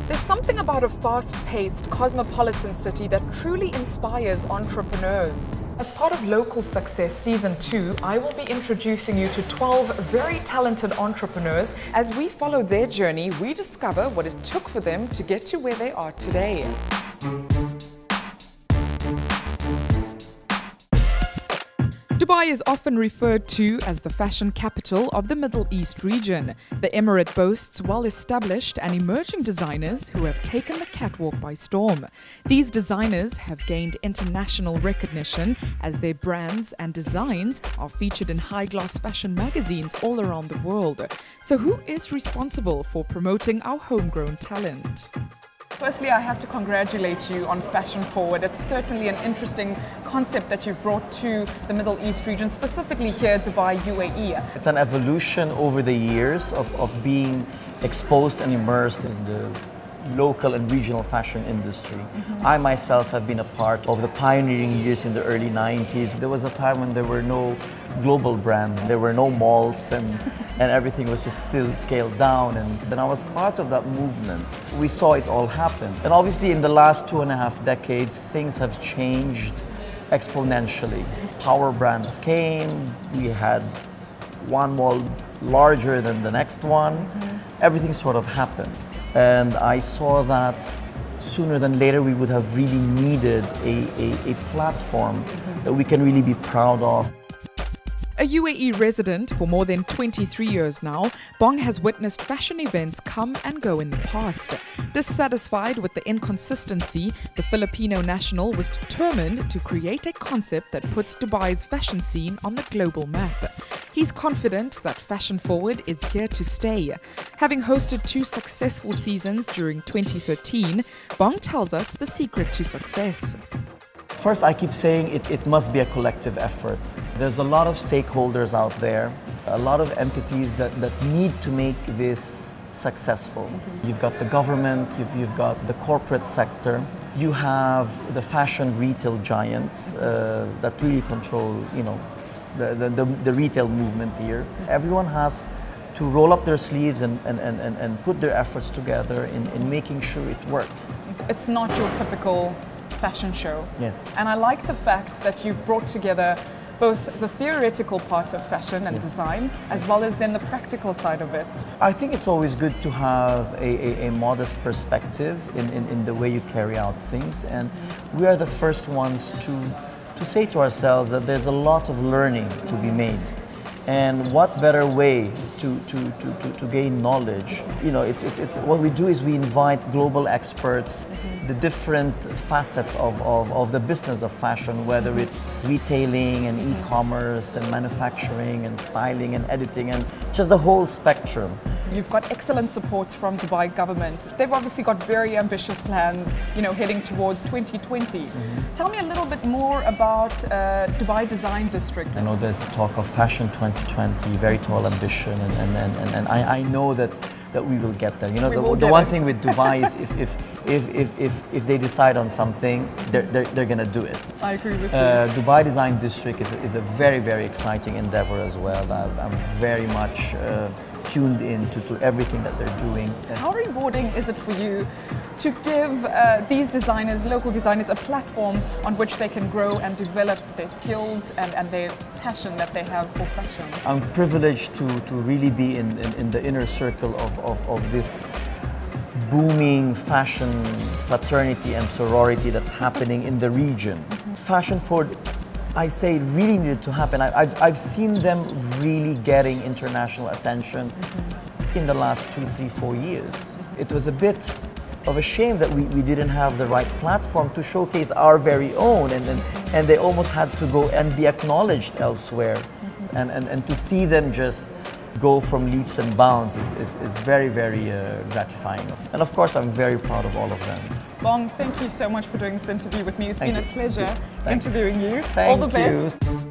There's something about a fast-paced, cosmopolitan city that truly inspires entrepreneurs. As part of Local Success Season 2, I will be introducing you to 12 very talented entrepreneurs. As we follow their journey, we discover what it took for them to get to where they are today. Dubai is often referred to as the fashion capital of the Middle East region. The emirate boasts well-established and emerging designers who have taken the catwalk by storm. These designers have gained international recognition as their brands and designs are featured in high-gloss fashion magazines all around the world. So who is responsible for promoting our homegrown talent? Firstly, I have to congratulate you on Fashion Forward. It's certainly an interesting concept that you've brought to the Middle East region, specifically here, Dubai, UAE. It's an evolution over the years of being exposed and immersed in the local and regional fashion industry. I myself have been a part of the pioneering years in the early 90s. There was a time when there were no global brands, there were no malls, and everything was just still scaled down. And then I was part of that movement. We saw it all happen. And obviously in the last 2.5 decades, things have changed exponentially. Power brands came, we had one mall larger than the next one. Everything sort of happened. And I saw that sooner than later we would have really needed a platform that we can really be proud of. A UAE resident for more than 23 years now, Bong has witnessed fashion events come and go in the past. Dissatisfied with the inconsistency, the Filipino national was determined to create a concept that puts Dubai's fashion scene on the global map. He's confident that Fashion Forward is here to stay. Having hosted 2 successful seasons during 2013, Bong tells us the secret to success. First, I keep saying it must be a collective effort. There's a lot of stakeholders out there, a lot of entities that need to make this successful. You've got the government, you've got the corporate sector, you have the fashion retail giants that really control, the retail movement here. Everyone has to roll up their sleeves and put their efforts together in making sure it works. It's not your typical fashion show. Yes. And I like the fact that you've brought together both the theoretical part of fashion and design, as well as then the practical side of it. I think it's always good to have a modest perspective in the way you carry out things. And we are the first ones to say to ourselves that there's a lot of learning to be made. And what better way to gain knowledge? It's what we do is we invite global experts, the different facets of the business of fashion, whether it's retailing and e-commerce and manufacturing and styling and editing and just the whole spectrum. You've got excellent support from Dubai government. They've obviously got very ambitious plans, heading towards 2020. Tell me a little bit more about Dubai Design District. I know there's the talk of Fashion 2020, very tall ambition, and I know that we will get there. The one thing with Dubai is if they decide on something, they're gonna do it. I agree with you. Dubai Design District is a very, very exciting endeavor as well. I'm very much tuned in to everything that they're doing. How rewarding is it for you to give these designers, local designers, a platform on which they can grow and develop their skills and their passion that they have for fashion? I'm privileged to really be in the inner circle of this booming fashion fraternity and sorority that's happening in the region. Fashion Forward, I say, really needed to happen. I've seen them really getting international attention in the last 2, 3, 4 years. It was a bit of a shame that we didn't have the right platform to showcase our very own, and they almost had to go and be acknowledged elsewhere. And to see them just go from leaps and bounds is very, very gratifying. And of course, I'm very proud of all of them. Bong, thank you so much for doing this interview with me. It's been a pleasure Thanks. interviewing you. Thank all the best. You.